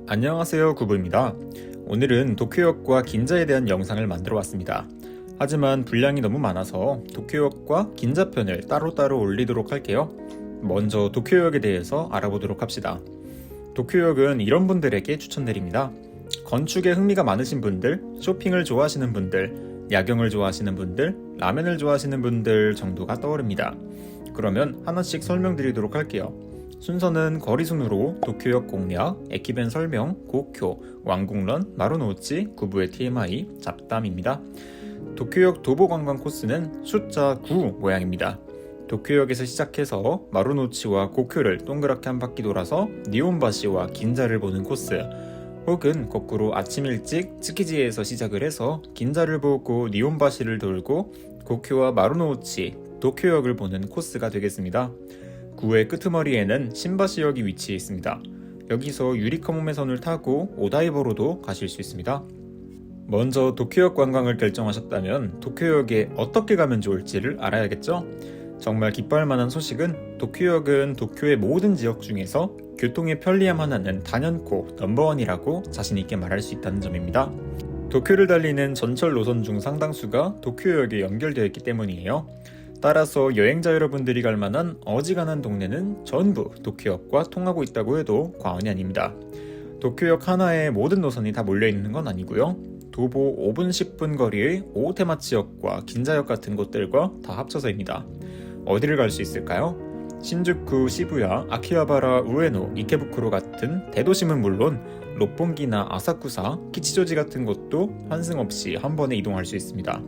안녕하세요, 구부입니다. 오늘은 도쿄역과 긴자에 대한 영상을 만들어 왔습니다. 하지만 분량이 너무 많아서 도쿄역과 긴자편을 따로따로 올리도록 할게요. 먼저 도쿄역에 대해서 알아보도록 합시다. 도쿄역은 이런 분들에게 추천드립니다. 건축에 흥미가 많으신 분들, 쇼핑을 좋아하시는 분들, 야경을 좋아하시는 분들, 라면을 좋아하시는 분들 정도가 떠오릅니다. 그러면 하나씩 설명드리도록 할게요. 순서는 거리 순으로 도쿄역 공략, 에키벤 설명, 고쿄, 왕궁런, 마루노우치, 구부의 TMI, 잡담입니다. 도쿄역 도보 관광 코스는 숫자 9 모양입니다. 도쿄역에서 시작해서 마루노우치와 고쿄를 동그랗게 한 바퀴 돌아서 니온바시와 긴자를 보는 코스, 혹은 거꾸로 아침 일찍 츠키지에서 시작을 해서 긴자를 보고 니온바시를 돌고 고쿄와 마루노우치, 도쿄역을 보는 코스가 되겠습니다. 구의 끄트머리에는 신바시역이 위치해 있습니다. 여기서 유리카모메선을 타고 오다이버로도 가실 수 있습니다. 먼저 도쿄역 관광을 결정하셨다면 도쿄역에 어떻게 가면 좋을지를 알아야겠죠? 정말 기뻐할 만한 소식은 도쿄역은 도쿄의 모든 지역 중에서 교통의 편리함 하나는 단연코 넘버원이라고 자신있게 말할 수 있다는 점입니다. 도쿄를 달리는 전철 노선 중 상당수가 도쿄역에 연결되어 있기 때문이에요. 따라서 여행자 여러분들이 갈 만한 어지간한 동네는 전부 도쿄역과 통하고 있다고 해도 과언이 아닙니다. 도쿄역 하나에 모든 노선이 다 몰려있는 건 아니고요. 도보 5분 10분 거리의 오오테마치역과 긴자역 같은 곳들과 다 합쳐서입니다. 어디를 갈 수 있을까요? 신주쿠, 시부야, 아키하바라, 우에노, 이케부쿠로 같은 대도심은 물론 롯본기나 아사쿠사, 키치조지 같은 곳도 환승 없이 한 번에 이동할 수 있습니다.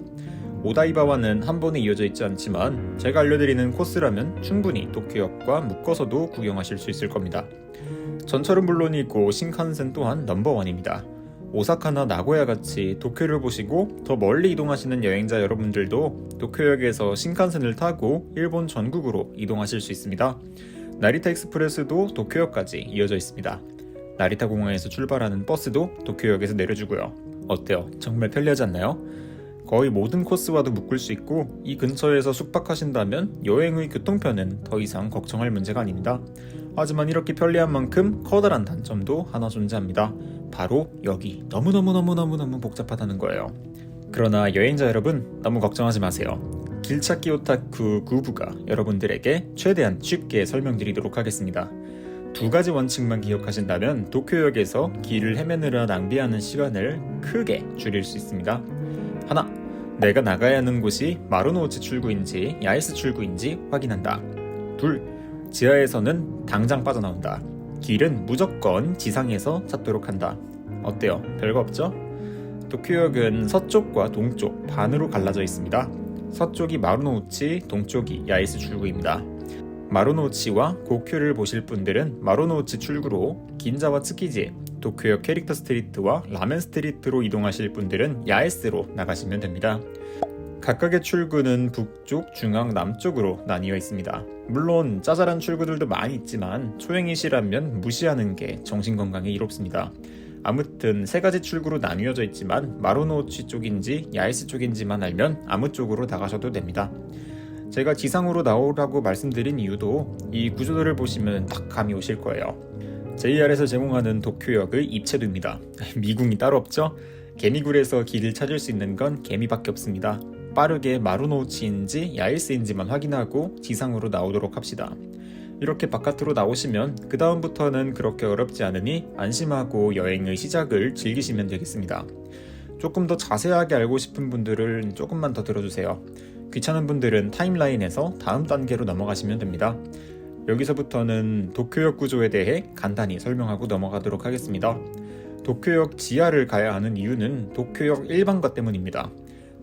오다이바와는 한 번에 이어져 있지 않지만 제가 알려드리는 코스라면 충분히 도쿄역과 묶어서도 구경하실 수 있을 겁니다. 전철은 물론이고 신칸센 또한 넘버원입니다. 오사카나 나고야 같이 도쿄를 보시고 더 멀리 이동하시는 여행자 여러분들도 도쿄역에서 신칸센을 타고 일본 전국으로 이동하실 수 있습니다. 나리타 익스프레스도 도쿄역까지 이어져 있습니다. 나리타 공항에서 출발하는 버스도 도쿄역에서 내려주고요. 어때요? 정말 편리하지 않나요? 거의 모든 코스와도 묶을 수 있고 이 근처에서 숙박하신다면 여행의 교통편은 더 이상 걱정할 문제가 아닙니다. 하지만 이렇게 편리한 만큼 커다란 단점도 하나 존재합니다. 바로 여기 너무너무 복잡하다는 거예요. 그러나 여행자 여러분, 너무 걱정하지 마세요. 길찾기 오타쿠 구부가 여러분들에게 최대한 쉽게 설명드리도록 하겠습니다. 두 가지 원칙만 기억하신다면 도쿄역에서 길을 헤매느라 낭비하는 시간을 크게 줄일 수 있습니다. 하나, 내가 나가야 하는 곳이 마루노우치 출구인지 야에스 출구인지 확인한다. 둘, 지하에서는 당장 빠져나온다. 길은 무조건 지상에서 찾도록 한다. 어때요? 별거 없죠? 도쿄역은 서쪽과 동쪽 반으로 갈라져 있습니다. 서쪽이 마루노우치, 동쪽이 야에스 출구입니다. 마루노우치와 고쿄를 보실 분들은 마루노우치 출구로, 긴자와 츠키지, 도쿄역 캐릭터 스트리트와 라멘 스트리트로 이동하실 분들은 야에스로 나가시면 됩니다. 각각의 출구는 북쪽, 중앙, 남쪽으로 나뉘어 있습니다. 물론 짜잘한 출구들도 많이 있지만 초행이시라면 무시하는 게 정신건강에 이롭습니다. 아무튼 세 가지 출구로 나뉘어져 있지만 마루노우치 쪽인지 야에스 쪽인지만 알면 아무 쪽으로 나가셔도 됩니다. 제가 지상으로 나오라고 말씀드린 이유도 이 구조도를 보시면 딱 감이 오실 거예요. JR에서 제공하는 도쿄역의 입체도입니다. 미궁이 따로 없죠? 개미굴에서 길을 찾을 수 있는 건 개미밖에 없습니다. 빠르게 마루노우치인지 야에스인지만 확인하고 지상으로 나오도록 합시다. 이렇게 바깥으로 나오시면 그 다음부터는 그렇게 어렵지 않으니 안심하고 여행의 시작을 즐기시면 되겠습니다. 조금 더 자세하게 알고 싶은 분들은 조금만 더 들어주세요. 귀찮은 분들은 타임라인에서 다음 단계로 넘어가시면 됩니다. 여기서부터는 도쿄역 구조에 대해 간단히 설명하고 넘어가도록 하겠습니다. 도쿄역 지하를 가야 하는 이유는 도쿄역 1번가 때문입니다.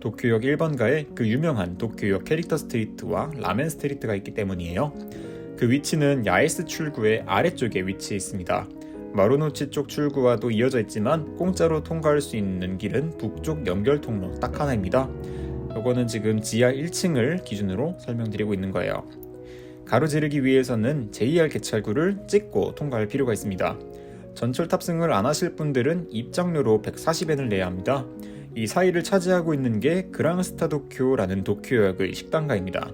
도쿄역 1번가에 그 유명한 도쿄역 캐릭터 스트리트와 라멘 스트리트가 있기 때문이에요. 그 위치는 야에스 출구의 아래쪽에 위치해 있습니다. 마루노치 쪽 출구와도 이어져 있지만 공짜로 통과할 수 있는 길은 북쪽 연결 통로 딱 하나입니다. 요거는 지금 지하 1층을 기준으로 설명드리고 있는 거예요. 가로지르기 위해서는 JR 개찰구를 찍고 통과할 필요가 있습니다. 전철 탑승을 안 하실 분들은 입장료로 140엔을 내야 합니다. 이 사이를 차지하고 있는 게 그랑스타 도쿄라는 도쿄역의 식당가입니다.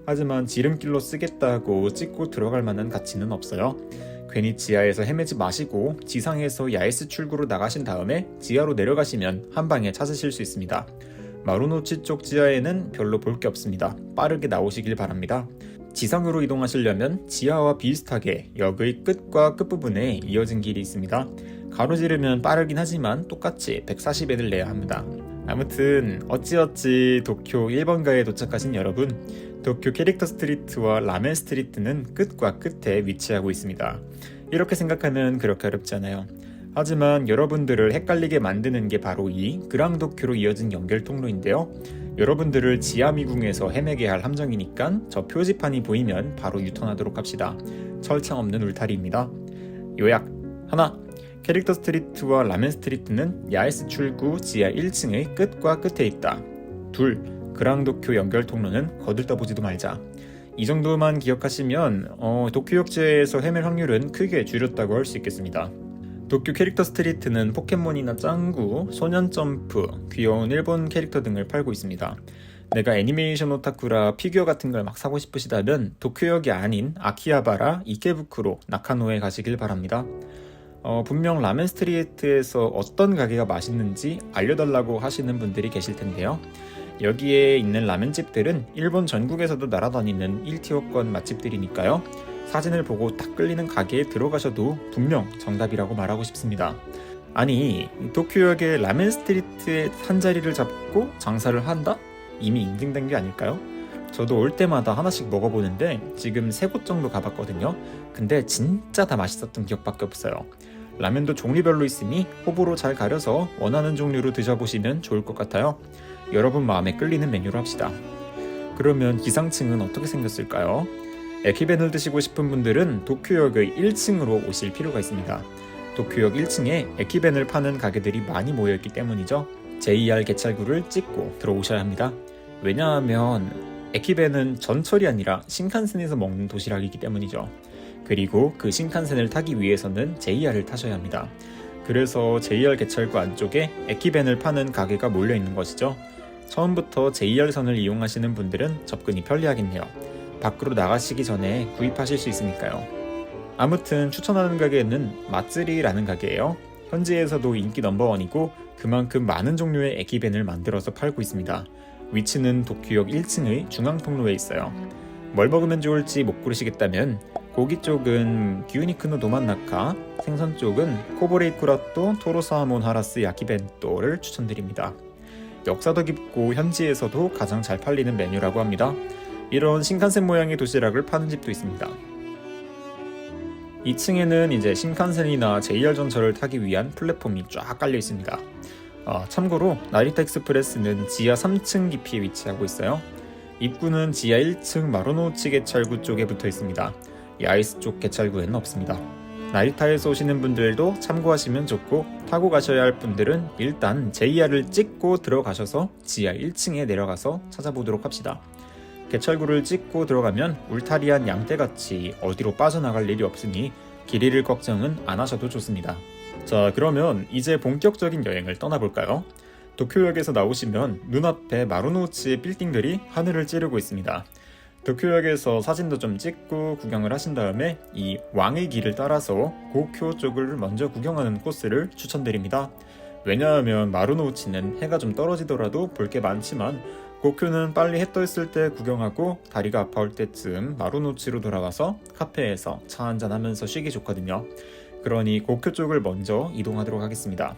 하지만 지름길로 쓰겠다고 찍고 들어갈 만한 가치는 없어요. 괜히 지하에서 헤매지 마시고 지상에서 야에스 출구로 나가신 다음에 지하로 내려가시면 한 방에 찾으실 수 있습니다. 마루노치 쪽 지하에는 별로 볼 게 없습니다. 빠르게 나오시길 바랍니다. 지상으로 이동하시려면 지하와 비슷하게 역의 끝과 끝부분에 이어진 길이 있습니다. 가로지르면 빠르긴 하지만 똑같이 140엔을 내야 합니다. 아무튼 어찌어찌 도쿄 1번가에 도착하신 여러분, 도쿄 캐릭터 스트리트와 라멘 스트리트는 끝과 끝에 위치하고 있습니다. 이렇게 생각하면 그렇게 어렵지 않아요. 하지만 여러분들을 헷갈리게 만드는 게 바로 이 그랑도쿄로 이어진 연결 통로인데요. 여러분들을 지하미궁에서 헤매게 할 함정이니까 저 표지판이 보이면 바로 유턴하도록 합시다. 철창 없는 울타리입니다. 요약 하나, 캐릭터 스트리트와 라멘 스트리트는 야에스 출구 지하 1층의 끝과 끝에 있다. 둘, 그랑도쿄 연결 통로는 거들떠보지도 말자. 이 정도만 기억하시면 도쿄역 지하에서 헤맬 확률은 크게 줄였다고 할 수 있겠습니다. 도쿄 캐릭터 스트리트는 포켓몬이나 짱구, 소년점프, 귀여운 일본 캐릭터 등을 팔고 있습니다. 내가 애니메이션 오타쿠라 피규어 같은 걸 막 사고 싶으시다면 도쿄역이 아닌 아키하바라, 이케부쿠로, 나카노에 가시길 바랍니다. 분명 라멘 스트리트에서 어떤 가게가 맛있는지 알려달라고 하시는 분들이 계실 텐데요. 여기에 있는 라멘집들은 일본 전국에서도 날아다니는 1티어권 맛집들이니까요. 사진을 보고 딱 끌리는 가게에 들어가셔도 분명 정답이라고 말하고 싶습니다. 아니, 도쿄역의 라멘 스트리트에 한 자리를 잡고 장사를 한다? 이미 인증된 게 아닐까요? 저도 올 때마다 하나씩 먹어보는데 지금 3곳 정도 가봤거든요. 근데 진짜 다 맛있었던 기억밖에 없어요. 라면도 종류별로 있으니 호불호 잘 가려서 원하는 종류로 드셔보시면 좋을 것 같아요. 여러분 마음에 끌리는 메뉴로 합시다. 그러면 기상층은 어떻게 생겼을까요? 에키벤을 드시고 싶은 분들은 도쿄역의 1층으로 오실 필요가 있습니다. 도쿄역 1층에 에키벤을 파는 가게들이 많이 모여있기 때문이죠. JR 개찰구를 찍고 들어오셔야 합니다. 왜냐하면 에키벤은 전철이 아니라 신칸센에서 먹는 도시락이기 때문이죠. 그리고 그 신칸센을 타기 위해서는 JR을 타셔야 합니다. 그래서 JR 개찰구 안쪽에 에키벤을 파는 가게가 몰려있는 것이죠. 처음부터 JR선을 이용하시는 분들은 접근이 편리하겠네요. 밖으로 나가시기 전에 구입하실 수 있으니까요. 아무튼 추천하는 가게는 마쓰리라는 가게예요. 현지에서도 인기 넘버원이고 그만큼 많은 종류의 에키벤을 만들어서 팔고 있습니다. 위치는 도쿄역 1층의 중앙통로에 있어요. 뭘 먹으면 좋을지 못 고르시겠다면 고기 쪽은 gyunikno 도만나카, 생선 쪽은 코보레이 쿠라또 토로사하몬 하라스 야키벤또를 추천드립니다. 역사도 깊고 현지에서도 가장 잘 팔리는 메뉴라고 합니다. 이런 신칸센 모양의 도시락을 파는 집도 있습니다. 2층에는 이제 신칸센이나 JR 전철을 타기 위한 플랫폼이 쫙 깔려 있습니다. 참고로 나리타 익스프레스는 지하 3층 깊이에 위치하고 있어요. 입구는 지하 1층 마루노우치 개찰구 쪽에 붙어 있습니다. 야이스 쪽 개찰구에는 없습니다. 나리타에서 오시는 분들도 참고하시면 좋고, 타고 가셔야 할 분들은 일단 JR을 찍고 들어가셔서 지하 1층에 내려가서 찾아보도록 합시다. 개찰구를 찍고 들어가면 울타리한 양떼같이 어디로 빠져나갈 일이 없으니 길 잃을 걱정은 안 하셔도 좋습니다. 자, 그러면 이제 본격적인 여행을 떠나볼까요? 도쿄역에서 나오시면 눈앞에 마루노우치의 빌딩들이 하늘을 찌르고 있습니다. 도쿄역에서 사진도 좀 찍고 구경을 하신 다음에 이 왕의 길을 따라서 고쿄 쪽을 먼저 구경하는 코스를 추천드립니다. 왜냐하면 마루노우치는 해가 좀 떨어지더라도 볼 게 많지만 고쿄는 빨리 해 떠 있을 때 구경하고 다리가 아파올 때쯤 마루노우치로 돌아와서 카페에서 차 한잔 하면서 쉬기 좋거든요. 그러니 고쿄 쪽을 먼저 이동하도록 하겠습니다.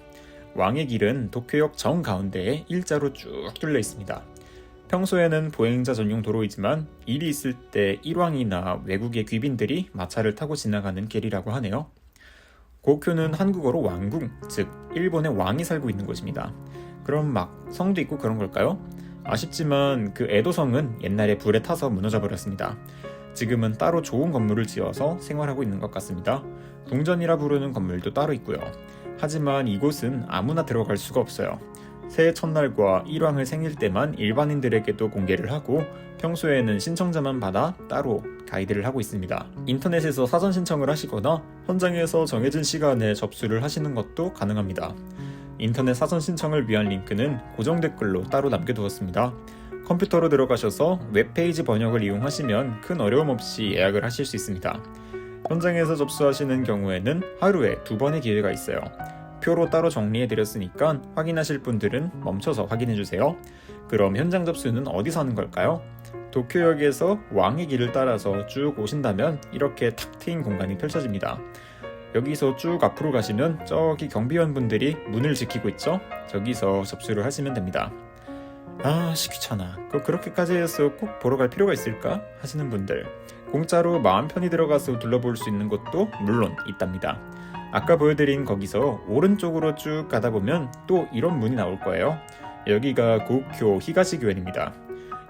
왕의 길은 도쿄역 정가운데에 일자로 쭉 뚫려 있습니다. 평소에는 보행자 전용 도로이지만 일이 있을 때 일왕이나 외국의 귀빈들이 마차를 타고 지나가는 길이라고 하네요. 고쿄는 한국어로 왕궁, 즉 일본의 왕이 살고 있는 곳입니다. 그럼 막 성도 있고 그런 걸까요? 아쉽지만 그 에도성은 옛날에 불에 타서 무너져 버렸습니다. 지금은 따로 좋은 건물을 지어서 생활하고 있는 것 같습니다. 궁전이라 부르는 건물도 따로 있고요. 하지만 이곳은 아무나 들어갈 수가 없어요. 새해 첫날과 일왕의 생일 때만 일반인들에게도 공개를 하고 평소에는 신청자만 받아 따로 가이드를 하고 있습니다. 인터넷에서 사전 신청을 하시거나 현장에서 정해진 시간에 접수를 하시는 것도 가능합니다. 인터넷 사전 신청을 위한 링크는 고정 댓글로 따로 남겨두었습니다. 컴퓨터로 들어가셔서 웹페이지 번역을 이용하시면 큰 어려움 없이 예약을 하실 수 있습니다. 현장에서 접수하시는 경우에는 하루에 2번의 기회가 있어요. 표로 따로 정리해드렸으니까 확인하실 분들은 멈춰서 확인해주세요. 그럼 현장 접수는 어디서 하는 걸까요? 도쿄역에서 왕의 길을 따라서 쭉 오신다면 이렇게 탁 트인 공간이 펼쳐집니다. 여기서 쭉 앞으로 가시면 저기 경비원분들이 문을 지키고 있죠? 저기서 접수를 하시면 됩니다. 귀찮아. 그렇게까지 해서 꼭 보러 갈 필요가 있을까? 하시는 분들, 공짜로 마음 편히 들어가서 둘러볼 수 있는 곳도 물론 있답니다. 아까 보여드린 거기서 오른쪽으로 쭉 가다 보면 또 이런 문이 나올 거예요. 여기가 고쿄 히가시교엔입니다.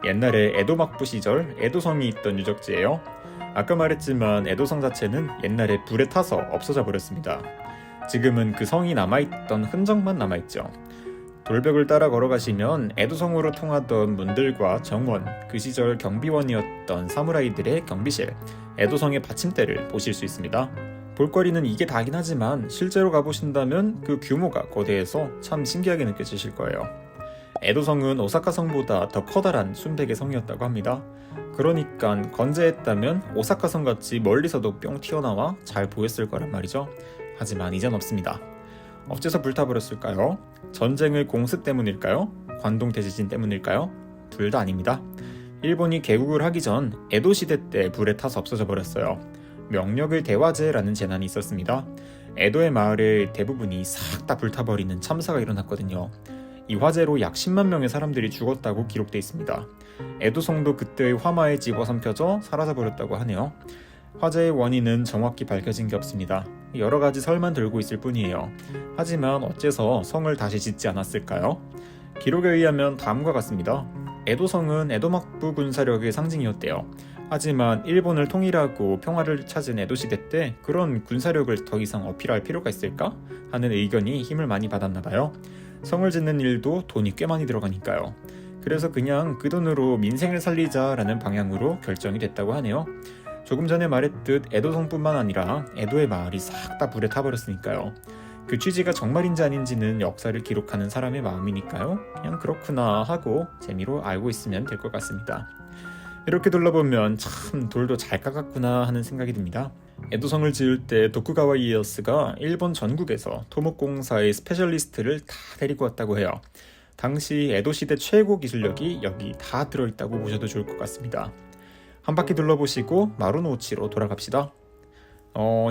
옛날에 에도 막부 시절 에도성이 있던 유적지예요. 아까 말했지만 에도성 자체는 옛날에 불에 타서 없어져 버렸습니다. 지금은 그 성이 남아있던 흔적만 남아있죠. 돌벽을 따라 걸어가시면 에도성으로 통하던 문들과 정원, 그 시절 경비원이었던 사무라이들의 경비실, 에도성의 받침대를 보실 수 있습니다. 볼거리는 이게 다긴 하지만 실제로 가보신다면 그 규모가 거대해서 참 신기하게 느껴지실 거예요. 에도성은 오사카성보다 더 커다란 순백의 성이었다고 합니다. 그러니까 건재했다면 오사카성 같이 멀리서도 뿅 튀어나와 잘 보였을 거란 말이죠. 하지만 이젠 없습니다. 어째서 불타버렸을까요? 전쟁의 공습 때문일까요? 관동 대지진 때문일까요? 둘 다 아닙니다. 일본이 개국을 하기 전 에도 시대 때 불에 타서 없어져 버렸어요. 명력의 대화재라는 재난이 있었습니다. 에도의 마을의 대부분이 싹 다 불타버리는 참사가 일어났거든요. 이 화재로 약 10만 명의 사람들이 죽었다고 기록돼 있습니다. 에도성도 그때의 화마에 집어삼켜져 사라져버렸다고 하네요. 화재의 원인은 정확히 밝혀진 게 없습니다. 여러 가지 설만 들고 있을 뿐이에요. 하지만 어째서 성을 다시 짓지 않았을까요? 기록에 의하면 다음과 같습니다. 에도성은 에도막부 군사력의 상징이었대요. 하지만 일본을 통일하고 평화를 찾은 에도 시대 때 그런 군사력을 더 이상 어필할 필요가 있을까? 하는 의견이 힘을 많이 받았나 봐요. 성을 짓는 일도 돈이 꽤 많이 들어가니까요. 그래서 그냥 그 돈으로 민생을 살리자라는 방향으로 결정이 됐다고 하네요. 조금 전에 말했듯 에도성뿐만 아니라 에도의 마을이 싹 다 불에 타버렸으니까요. 그 취지가 정말인지 아닌지는 역사를 기록하는 사람의 마음이니까요. 그냥 그렇구나 하고 재미로 알고 있으면 될 것 같습니다. 이렇게 둘러보면 참 돌도 잘 깎았구나 하는 생각이 듭니다. 에도성을 지을 때 도쿠가와 이에야스가 일본 전국에서 토목공사의 스페셜리스트를 다 데리고 왔다고 해요. 당시 에도 시대 최고 기술력이 여기 다 들어있다고 보셔도 좋을 것 같습니다. 한 바퀴 둘러보시고 마루노우치로 돌아갑시다.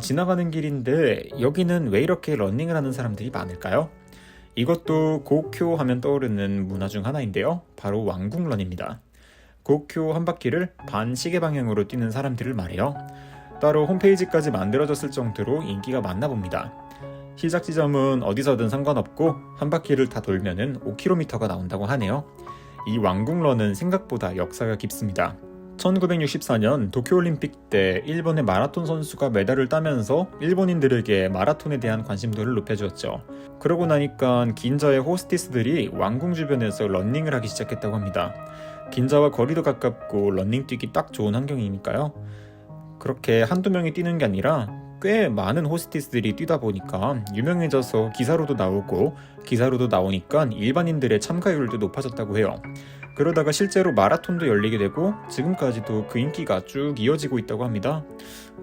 지나가는 길인데 여기는 왜 이렇게 러닝을 하는 사람들이 많을까요? 이것도 고쿄 하면 떠오르는 문화 중 하나인데요. 바로 왕궁런입니다. 고쿄 한 바퀴를 반시계 방향으로 뛰는 사람들을 말해요. 따로 홈페이지까지 만들어졌을 정도로 인기가 많나 봅니다. 시작 지점은 어디서든 상관없고 한 바퀴를 다 돌면은 5km가 나온다고 하네요. 이 왕궁런은 생각보다 역사가 깊습니다. 1964년 도쿄올림픽 때 일본의 마라톤 선수가 메달을 따면서 일본인들에게 마라톤에 대한 관심도를 높여주었죠. 그러고 나니까 긴자의 호스티스들이 왕궁 주변에서 러닝을 하기 시작했다고 합니다. 긴자와 거리도 가깝고 러닝 뛰기 딱 좋은 환경이니까요. 그렇게 한두 명이 뛰는 게 아니라 꽤 많은 호스티스들이 뛰다 보니까 유명해져서 기사로도 나오고 기사로도 나오니까 일반인들의 참가율도 높아졌다고 해요. 그러다가 실제로 마라톤도 열리게 되고 지금까지도 그 인기가 쭉 이어지고 있다고 합니다.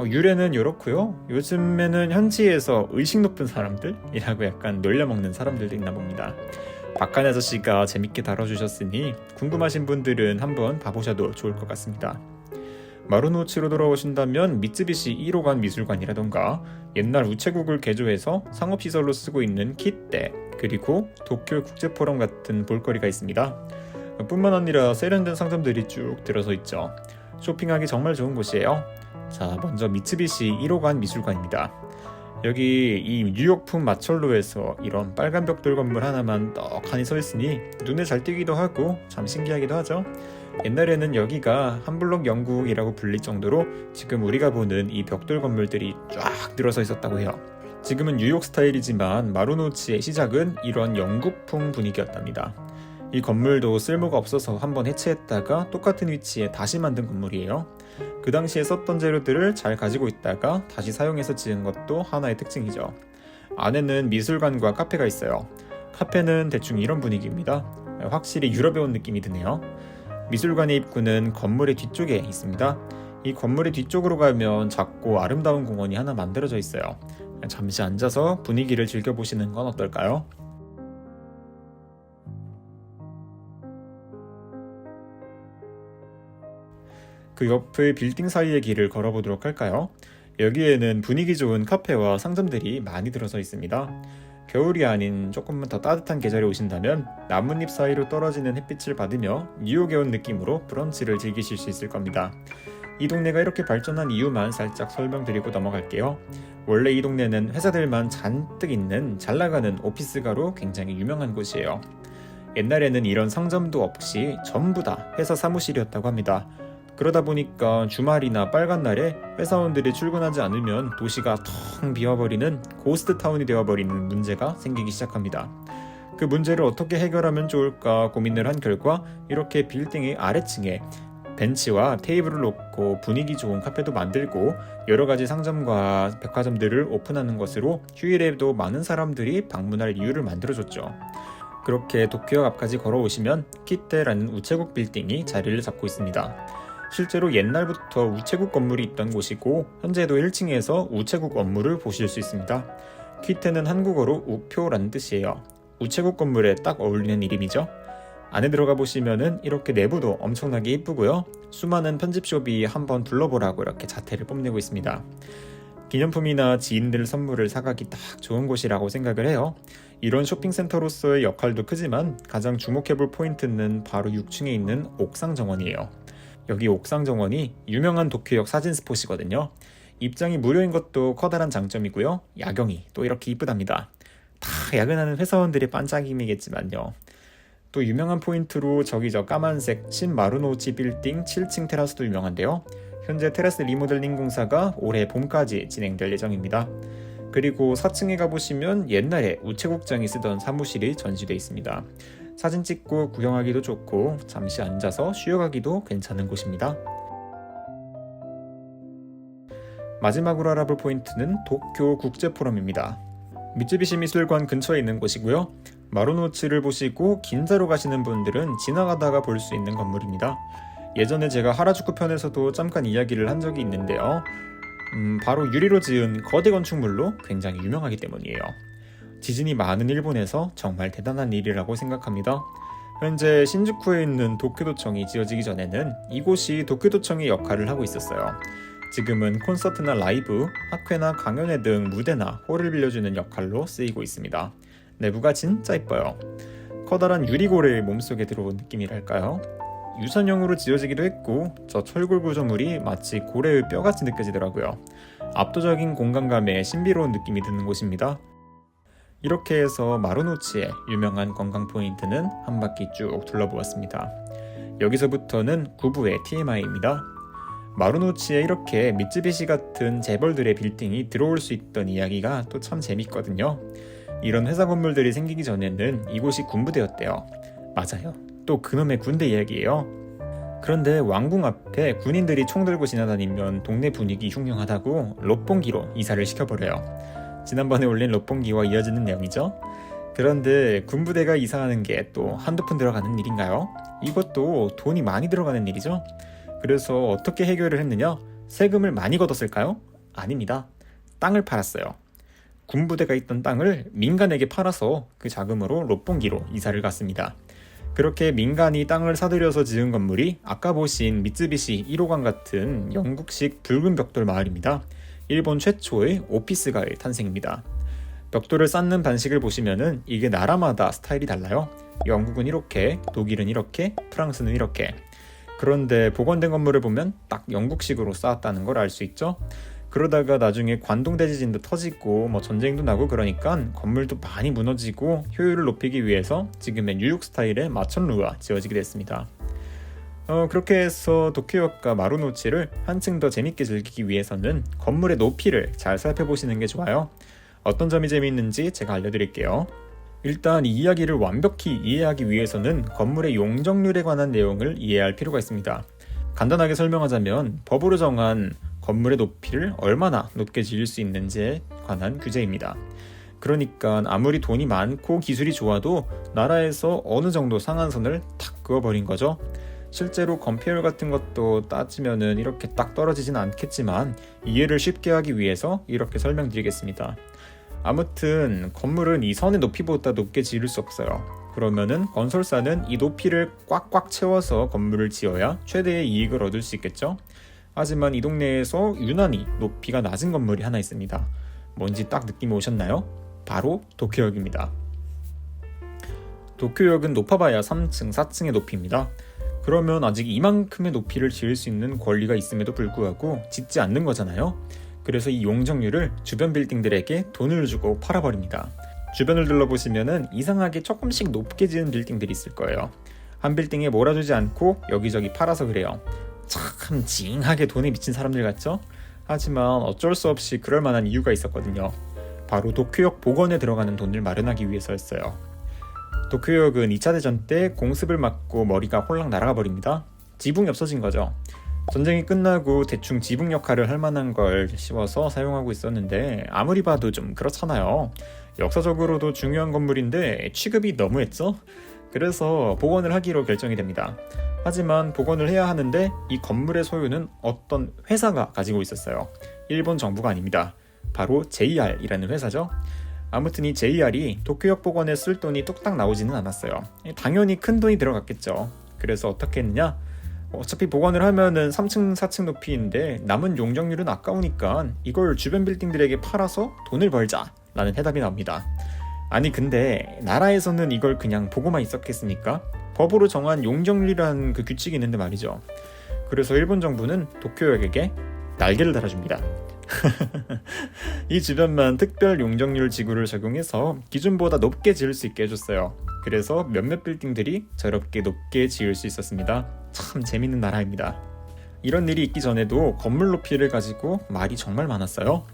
유래는 이렇고요. 요즘에는 현지에서 의식 높은 사람들이라고 약간 놀려먹는 사람들도 있나 봅니다. 박한 아저씨가 재밌게 다뤄주셨으니 궁금하신 분들은 한번 봐보셔도 좋을 것 같습니다. 마루노우치로 돌아오신다면 미쓰비시 1호관 미술관이라던가 옛날 우체국을 개조해서 상업시설로 쓰고 있는 키떼, 그리고 도쿄 국제포럼 같은 볼거리가 있습니다. 뿐만 아니라 세련된 상점들이 쭉 들어서 있죠. 쇼핑하기 정말 좋은 곳이에요. 자, 먼저 미쓰비시 1호관 미술관입니다. 여기 이 뉴욕풍 마철로에서 이런 빨간 벽돌 건물 하나만 떡하니 서 있으니 눈에 잘 띄기도 하고 참 신기하기도 하죠. 옛날에는 여기가 한블록 영국이라고 불릴 정도로 지금 우리가 보는 이 벽돌 건물들이 쫙 늘어서 있었다고 해요. 지금은 뉴욕 스타일이지만 마루노우치의 시작은 이런 영국풍 분위기였답니다. 이 건물도 쓸모가 없어서 한번 해체했다가 똑같은 위치에 다시 만든 건물이에요. 그 당시에 썼던 재료들을 잘 가지고 있다가 다시 사용해서 지은 것도 하나의 특징이죠. 안에는 미술관과 카페가 있어요. 카페는 대충 이런 분위기입니다. 확실히 유럽에 온 느낌이 드네요. 미술관의 입구는 건물의 뒤쪽에 있습니다. 이 건물의 뒤쪽으로 가면 작고 아름다운 공원이 하나 만들어져 있어요. 잠시 앉아서 분위기를 즐겨보시는 건 어떨까요? 그 옆의 빌딩 사이의 길을 걸어보도록 할까요? 여기에는 분위기 좋은 카페와 상점들이 많이 들어서 있습니다. 겨울이 아닌 조금만 더 따뜻한 계절에 오신다면 나뭇잎 사이로 떨어지는 햇빛을 받으며 뉴욕에 온 느낌으로 브런치를 즐기실 수 있을 겁니다. 이 동네가 이렇게 발전한 이유만 살짝 설명드리고 넘어갈게요. 원래 이 동네는 회사들만 잔뜩 있는 잘나가는 오피스가로 굉장히 유명한 곳이에요. 옛날에는 이런 상점도 없이 전부 다 회사 사무실이었다고 합니다. 그러다 보니까 주말이나 빨간 날에 회사원들이 출근하지 않으면 도시가 텅 비어버리는 고스트타운이 되어버리는 문제가 생기기 시작합니다. 그 문제를 어떻게 해결하면 좋을까 고민을 한 결과 이렇게 빌딩의 아래층에 벤치와 테이블을 놓고 분위기 좋은 카페도 만들고 여러가지 상점과 백화점들을 오픈하는 것으로 휴일에도 많은 사람들이 방문할 이유를 만들어줬죠. 그렇게 도쿄역 앞까지 걸어오시면 키테라는 우체국 빌딩이 자리를 잡고 있습니다. 실제로 옛날부터 우체국 건물이 있던 곳이고 현재도 1층에서 우체국 업무를 보실 수 있습니다. 키테는 한국어로 우표라는 뜻이에요. 우체국 건물에 딱 어울리는 이름이죠. 안에 들어가 보시면은 이렇게 내부도 엄청나게 이쁘고요. 수많은 편집숍이 한번 둘러보라고 이렇게 자태를 뽐내고 있습니다. 기념품이나 지인들 선물을 사가기 딱 좋은 곳이라고 생각을 해요. 이런 쇼핑센터로서의 역할도 크지만 가장 주목해볼 포인트는 바로 6층에 있는 옥상 정원이에요. 여기 옥상 정원이 유명한 도쿄역 사진 스폿이거든요. 입장이 무료인 것도 커다란 장점이고요. 야경이 또 이렇게 이쁘답니다. 다 야근하는 회사원들의 반짝임이겠지만요. 또 유명한 포인트로 저기 저 까만색 신마루노우치 빌딩 7층 테라스도 유명한데요. 현재 테라스 리모델링 공사가 올해 봄까지 진행될 예정입니다. 그리고 4층에 가보시면 옛날에 우체국장이 쓰던 사무실이 전시되어 있습니다. 사진 찍고 구경하기도 좋고 잠시 앉아서 쉬어가기도 괜찮은 곳입니다. 마지막으로 알아볼 포인트는 도쿄 국제포럼입니다. 미쯔비시 미술관 근처에 있는 곳이고요. 마루노치를 보시고 긴자로 가시는 분들은 지나가다가 볼 수 있는 건물입니다. 예전에 제가 하라주쿠 편에서도 잠깐 이야기를 한 적이 있는데요. 바로 유리로 지은 거대 건축물로 굉장히 유명하기 때문이에요. 지진이 많은 일본에서 정말 대단한 일이라고 생각합니다. 현재 신주쿠에 있는 도쿄도청이 지어지기 전에는 이곳이 도쿄도청의 역할을 하고 있었어요. 지금은 콘서트나 라이브, 학회나 강연회 등 무대나 홀을 빌려주는 역할로 쓰이고 있습니다. 내부가 진짜 이뻐요. 커다란 유리고래의 몸속에 들어온 느낌이랄까요? 유선형으로 지어지기도 했고 저 철골 구조물이 마치 고래의 뼈같이 느껴지더라고요. 압도적인 공간감에 신비로운 느낌이 드는 곳입니다. 이렇게 해서 마루노치의 유명한 관광 포인트는 한 바퀴 쭉 둘러보았습니다. 여기서부터는 9부의 TMI입니다. 마루노치에 이렇게 미쯔비시 같은 재벌들의 빌딩이 들어올 수 있던 이야기가 또 참 재밌거든요. 이런 회사 건물들이 생기기 전에는 이곳이 군부대였대요. 맞아요. 또 그놈의 군대 이야기예요. 그런데 왕궁 앞에 군인들이 총 들고 지나다니면 동네 분위기 흉흉하다고 롯봉기로 이사를 시켜버려요. 지난번에 올린 롯봉기와 이어지는 내용이죠. 그런데 군부대가 이사하는 게 또 한두 푼 들어가는 일인가요? 이것도 돈이 많이 들어가는 일이죠. 그래서 어떻게 해결을 했느냐? 세금을 많이 걷었을까요? 아닙니다. 땅을 팔았어요. 군부대가 있던 땅을 민간에게 팔아서 그 자금으로 롯봉기로 이사를 갔습니다. 그렇게 민간이 땅을 사들여서 지은 건물이 아까 보신 미쯔비시 1호관 같은 영국식 붉은 벽돌 마을입니다. 일본 최초의 오피스가의 탄생입니다. 벽돌을 쌓는 방식을 보시면은 이게 나라마다 스타일이 달라요. 영국은 이렇게, 독일은 이렇게, 프랑스는 이렇게. 그런데 복원된 건물을 보면 딱 영국식으로 쌓았다는 걸 알 수 있죠. 그러다가 나중에 관동 대지진도 터지고 전쟁도 나고 그러니까 건물도 많이 무너지고 효율을 높이기 위해서 지금의 뉴욕 스타일의 마천루가 지어지게 됐습니다. 그렇게 해서 도쿄역과 마루노치를 한층 더 재밌게 즐기기 위해서는 건물의 높이를 잘 살펴보시는 게 좋아요. 어떤 점이 재미있는지 제가 알려드릴게요. 일단 이 이야기를 완벽히 이해하기 위해서는 건물의 용적률에 관한 내용을 이해할 필요가 있습니다. 간단하게 설명하자면 법으로 정한 건물의 높이를 얼마나 높게 지을 수 있는지에 관한 규제입니다. 그러니까 아무리 돈이 많고 기술이 좋아도 나라에서 어느 정도 상한선을 탁 그어버린 거죠. 실제로 건폐율 같은 것도 따지면은 이렇게 딱 떨어지진 않겠지만 이해를 쉽게 하기 위해서 이렇게 설명드리겠습니다. 아무튼 건물은 이 선의 높이보다 높게 지을 수 없어요. 그러면은 건설사는 이 높이를 꽉꽉 채워서 건물을 지어야 최대의 이익을 얻을 수 있겠죠? 하지만 이 동네에서 유난히 높이가 낮은 건물이 하나 있습니다. 뭔지 딱 느낌 오셨나요? 바로 도쿄역입니다. 도쿄역은 높아봐야 3층, 4층의 높이입니다. 그러면 아직 이만큼의 높이를 지을 수 있는 권리가 있음에도 불구하고 짓지 않는 거잖아요. 그래서 이 용적률을 주변 빌딩들에게 돈을 주고 팔아버립니다. 주변을 둘러보시면은 이상하게 조금씩 높게 지은 빌딩들이 있을 거예요. 한 빌딩에 몰아주지 않고 여기저기 팔아서 그래요. 참 징하게 돈에 미친 사람들 같죠? 하지만 어쩔 수 없이 그럴 만한 이유가 있었거든요. 바로 도쿄역 복원에 들어가는 돈을 마련하기 위해서였어요. 도쿄역은 2차 대전 때 공습을 맞고 머리가 홀랑 날아가 버립니다. 지붕이 없어진 거죠. 전쟁이 끝나고 대충 지붕 역할을 할 만한 걸 씌워서 사용하고 있었는데 아무리 봐도 좀 그렇잖아요. 역사적으로도 중요한 건물인데 취급이 너무했죠? 그래서 복원을 하기로 결정이 됩니다. 하지만 복원을 해야 하는데 이 건물의 소유는 어떤 회사가 가지고 있었어요. 일본 정부가 아닙니다. 바로 JR이라는 회사죠. 아무튼 이 JR이 도쿄역 복원에 쓸 돈이 뚝딱 나오지는 않았어요. 당연히 큰 돈이 들어갔겠죠. 그래서 어떻게 했느냐? 어차피 복원을 하면은 3층, 4층 높이인데 남은 용적률은 아까우니까 이걸 주변 빌딩들에게 팔아서 돈을 벌자 라는 해답이 나옵니다. 아니 근데 나라에서는 이걸 그냥 보고만 있었겠습니까? 법으로 정한 용적률이라는 그 규칙이 있는데 말이죠. 그래서 일본 정부는 도쿄역에게 날개를 달아줍니다. 이 주변만 특별 용적률 지구를 적용해서 기준보다 높게 지을 수 있게 해줬어요. 그래서 몇몇 빌딩들이 저렇게 높게 지을 수 있었습니다. 참 재밌는 나라입니다. 이런 일이 있기 전에도 건물 높이를 가지고 말이 정말 많았어요.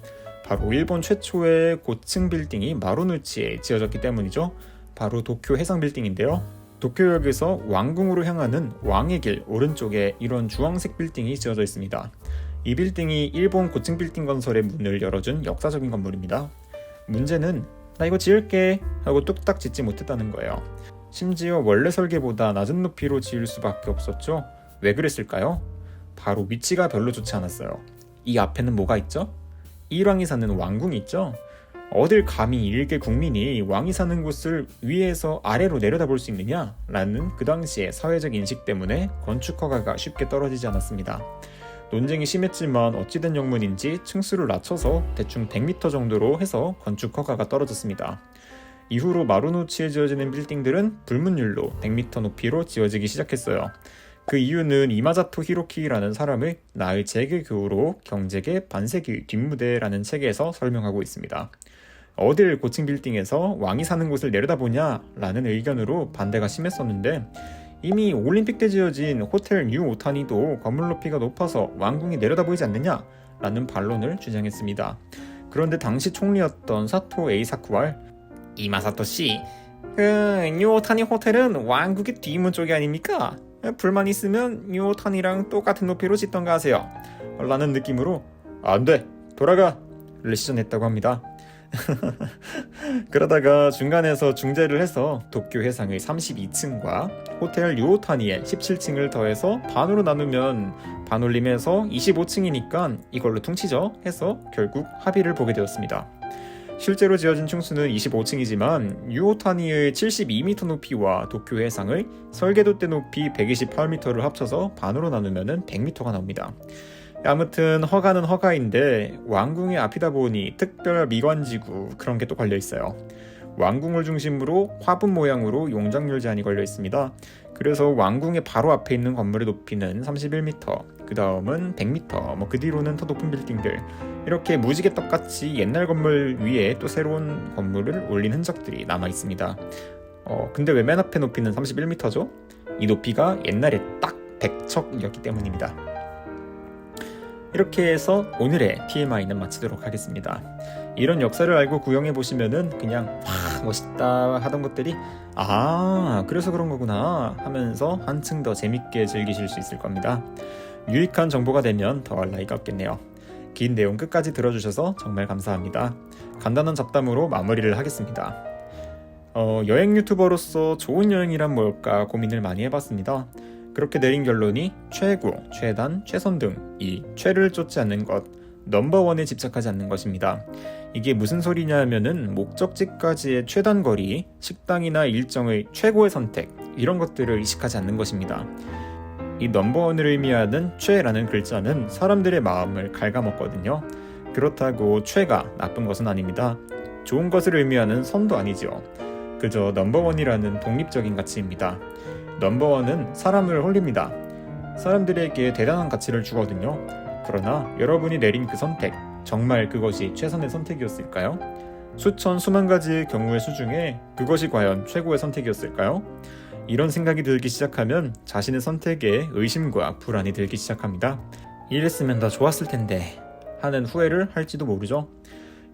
바로 일본 최초의 고층 빌딩이 마루누치에 지어졌기 때문이죠. 바로 도쿄 해상 빌딩인데요. 도쿄역에서 왕궁으로 향하는 왕의 길 오른쪽에 이런 주황색 빌딩이 지어져 있습니다. 이 빌딩이 일본 고층 빌딩 건설의 문을 열어준 역사적인 건물입니다. 문제는 나 이거 지을게 하고 뚝딱 짓지 못했다는 거예요. 심지어 원래 설계보다 낮은 높이로 지을 수밖에 없었죠. 왜 그랬을까요? 바로 위치가 별로 좋지 않았어요. 이 앞에는 뭐가 있죠? 일왕이 사는 왕궁이 있죠? 어딜 감히 일개 국민이 왕이 사는 곳을 위에서 아래로 내려다볼 수 있느냐? 라는 그 당시의 사회적 인식 때문에 건축 허가가 쉽게 떨어지지 않았습니다. 논쟁이 심했지만 어찌된 영문인지 층수를 낮춰서 대충 100m 정도로 해서 건축 허가가 떨어졌습니다. 이후로 마루노치에 지어지는 빌딩들은 불문율로 100m 높이로 지어지기 시작했어요. 그 이유는 이마자토 히로키라는 사람의 나의 재계 교우로 경제계 반세기 뒷무대라는 책에서 설명하고 있습니다. 어딜 고층 빌딩에서 왕이 사는 곳을 내려다보냐 라는 의견으로 반대가 심했었는데 이미 올림픽 때 지어진 호텔 뉴 오타니도 건물 높이가 높아서 왕궁이 내려다보이지 않느냐 라는 반론을 주장했습니다. 그런데 당시 총리였던 사토 에이사쿠와 이마사토 씨, 뉴 오타니 호텔은 왕국의 뒷문 쪽이 아닙니까? 불만 있으면 뉴 오타니랑 똑같은 높이로 짓던가 하세요 라는 느낌으로 안돼 돌아가 를 시전했다고 합니다. 그러다가 중간에서 중재를 해서 도쿄 해상의 32층과 호텔 유오타니의 17층을 더해서 반으로 나누면 반올림해서 25층이니까 이걸로 퉁치죠 해서 결국 합의를 보게 되었습니다. 실제로 지어진 층수는 25층이지만 유오타니의 72m 높이와 도쿄 해상의 설계도 때 높이 128m를 합쳐서 반으로 나누면 100m가 나옵니다. 아무튼 허가는 허가인데 왕궁의 앞이다 보니 특별 미관지구 그런 게 또 걸려 있어요. 왕궁을 중심으로 화분 모양으로 용적률 제한이 걸려 있습니다. 그래서 왕궁의 바로 앞에 있는 건물의 높이는 31m, 그 다음은 100m, 그 뒤로는 더 높은 빌딩들 이렇게 무지개 떡같이 옛날 건물 위에 또 새로운 건물을 올린 흔적들이 남아 있습니다. 근데 왜 맨 앞에 높이는 31m죠? 이 높이가 옛날에 딱 100척이었기 때문입니다. 이렇게 해서 오늘의 TMI는 마치도록 하겠습니다. 이런 역사를 알고 구경해보시면은 그냥 와 멋있다 하던 것들이 그래서 그런 거구나 하면서 한층 더 재밌게 즐기실 수 있을 겁니다. 유익한 정보가 되면 더할 나위가 없겠네요. 긴 내용 끝까지 들어주셔서 정말 감사합니다. 간단한 잡담으로 마무리를 하겠습니다. 여행 유튜버로서 좋은 여행이란 뭘까 고민을 많이 해봤습니다. 그렇게 내린 결론이 최고, 최단, 최선 등 이 최를 쫓지 않는 것, 넘버원에 집착하지 않는 것입니다. 이게 무슨 소리냐 하면은 목적지까지의 최단 거리, 식당이나 일정의 최고의 선택, 이런 것들을 의식하지 않는 것입니다. 이 넘버원을 의미하는 최라는 글자는 사람들의 마음을 갉아먹거든요. 그렇다고 최가 나쁜 것은 아닙니다. 좋은 것을 의미하는 선도 아니죠. 그저 넘버원이라는 독립적인 가치입니다. 넘버원은 사람을 홀립니다. 사람들에게 대단한 가치를 주거든요. 그러나 여러분이 내린 그 선택, 정말 그것이 최선의 선택이었을까요? 수천 수만 가지의 경우의 수 중에 그것이 과연 최고의 선택이었을까요? 이런 생각이 들기 시작하면 자신의 선택에 의심과 불안이 들기 시작합니다. 이랬으면 더 좋았을 텐데 하는 후회를 할지도 모르죠.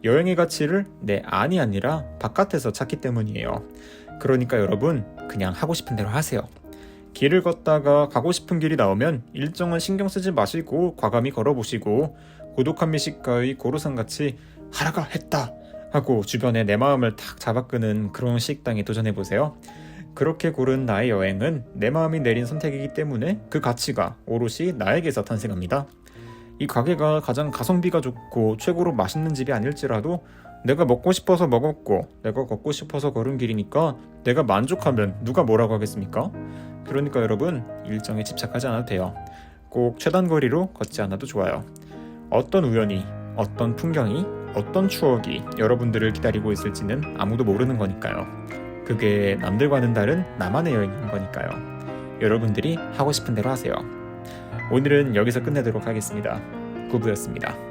여행의 가치를 내 안이 아니라 바깥에서 찾기 때문이에요. 그러니까 여러분, 그냥 하고 싶은 대로 하세요. 길을 걷다가 가고 싶은 길이 나오면 일정은 신경 쓰지 마시고 과감히 걸어보시고, 고독한 미식가의 고로상같이 하라가 했다 하고 주변에 내 마음을 탁 잡아끄는 그런 식당에 도전해보세요. 그렇게 고른 나의 여행은 내 마음이 내린 선택이기 때문에 그 가치가 오롯이 나에게서 탄생합니다. 이 가게가 가장 가성비가 좋고 최고로 맛있는 집이 아닐지라도 내가 먹고 싶어서 먹었고 내가 걷고 싶어서 걸은 길이니까 내가 만족하면 누가 뭐라고 하겠습니까? 그러니까 여러분, 일정에 집착하지 않아도 돼요. 꼭 최단 거리로 걷지 않아도 좋아요. 어떤 우연이, 어떤 풍경이, 어떤 추억이 여러분들을 기다리고 있을지는 아무도 모르는 거니까요. 그게 남들과는 다른 나만의 여행인 거니까요. 여러분들이 하고 싶은 대로 하세요. 오늘은 여기서 끝내도록 하겠습니다. 구부였습니다.